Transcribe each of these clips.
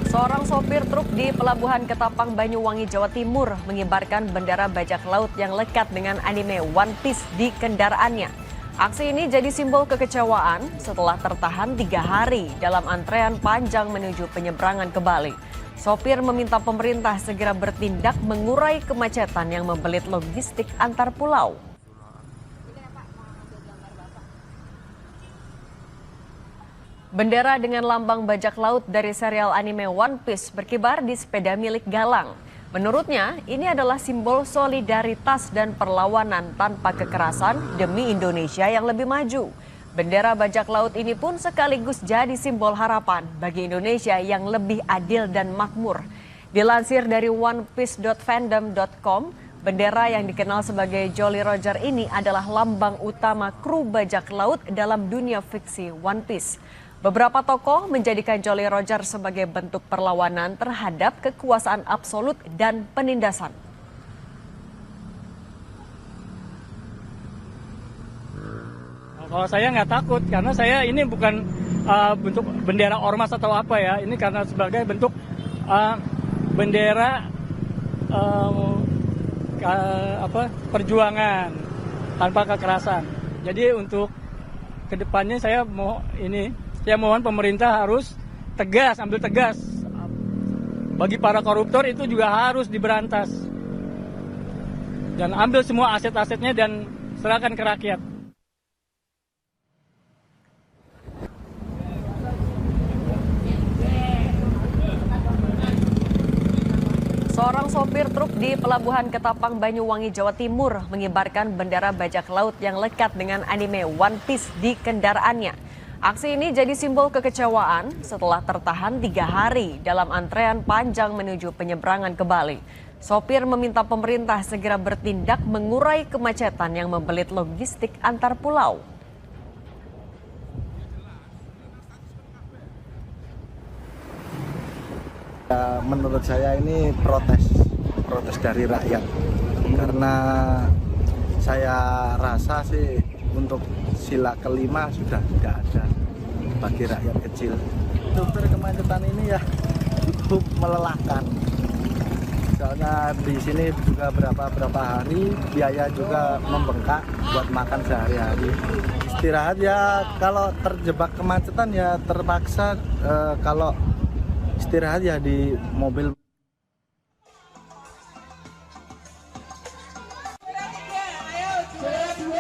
Seorang sopir truk di Pelabuhan Ketapang, Banyuwangi, Jawa Timur mengibarkan bendera bajak laut yang lekat dengan anime One Piece di kendaraannya. Aksi ini jadi simbol kekecewaan setelah tertahan 3 hari dalam antrean panjang menuju penyeberangan ke Bali. Sopir meminta pemerintah segera bertindak mengurai kemacetan yang membelit logistik antar pulau. Bendera dengan lambang bajak laut dari serial anime One Piece berkibar di sepeda milik Galang. Menurutnya, ini adalah simbol solidaritas dan perlawanan tanpa kekerasan demi Indonesia yang lebih maju. Bendera bajak laut ini pun sekaligus jadi simbol harapan bagi Indonesia yang lebih adil dan makmur. Dilansir dari onepiece.fandom.com, bendera yang dikenal sebagai Jolly Roger ini adalah lambang utama kru bajak laut dalam dunia fiksi One Piece. Beberapa tokoh menjadikan Jolly Roger sebagai bentuk perlawanan terhadap kekuasaan absolut dan penindasan. Kalau saya nggak takut, karena saya ini bukan bentuk bendera ormas atau apa ya. Ini karena sebagai bentuk bendera perjuangan tanpa kekerasan. Jadi untuk kedepannya saya mohon pemerintah harus tegas, ambil tegas. Bagi para koruptor itu juga harus diberantas. Dan ambil semua aset-asetnya dan serahkan ke rakyat. Seorang sopir truk di Pelabuhan Ketapang, Banyuwangi, Jawa Timur mengibarkan bendera bajak laut yang lekat dengan anime One Piece di kendaraannya. Aksi ini jadi simbol kekecewaan setelah tertahan 3 hari dalam antrean panjang menuju penyeberangan ke Bali. Sopir meminta pemerintah segera bertindak mengurai kemacetan yang membelit logistik antar pulau. Menurut saya ini protes dari rakyat, karena saya rasa sih untuk sila kelima sudah tidak ada bagi rakyat kecil. Sumber kemacetan ini ya cukup melelahkan. Soalnya di sini juga berapa hari biaya juga membengkak buat makan sehari-hari. Istirahat ya kalau terjebak kemacetan ya terpaksa kalau istirahat ya di mobil.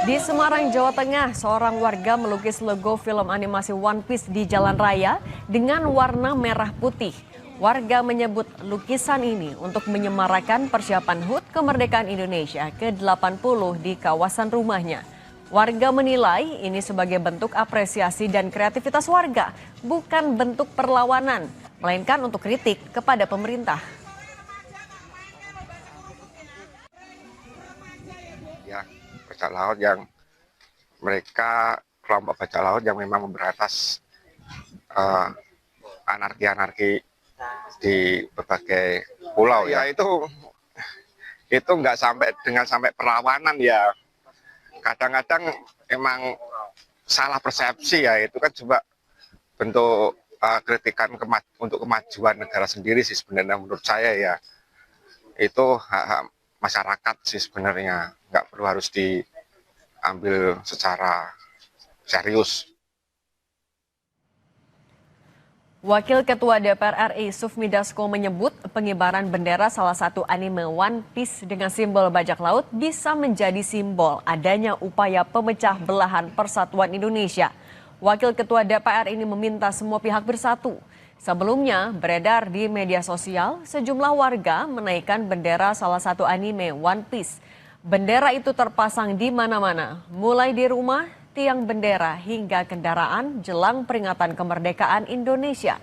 Di Semarang, Jawa Tengah, seorang warga melukis logo film animasi One Piece di jalan raya dengan warna merah putih. Warga menyebut lukisan ini untuk menyemarakan persiapan HUT kemerdekaan Indonesia ke-80 di kawasan rumahnya. Warga menilai ini sebagai bentuk apresiasi dan kreativitas warga, bukan bentuk perlawanan, melainkan untuk kritik kepada pemerintah. Ya, bajak laut yang mereka kelompok bajak laut yang memang memberantas anarki-anarki di berbagai pulau ya, itu nggak sampai perlawanan ya. Kadang-kadang emang salah persepsi ya, itu kan coba bentuk kritikan untuk kemajuan negara sendiri sih sebenarnya menurut saya ya. Itu hak-hak masyarakat sih sebenarnya, nggak perlu harus diambil secara serius. Wakil Ketua DPR RI Sufmi Dasko menyebut pengibaran bendera salah satu anime One Piece dengan simbol bajak laut bisa menjadi simbol adanya upaya pemecah belahan persatuan Indonesia. Wakil Ketua DPR ini meminta semua pihak bersatu. Sebelumnya beredar di media sosial sejumlah warga menaikkan bendera salah satu anime One Piece. Bendera itu terpasang di mana-mana, mulai di rumah, tiang bendera hingga kendaraan jelang peringatan kemerdekaan Indonesia.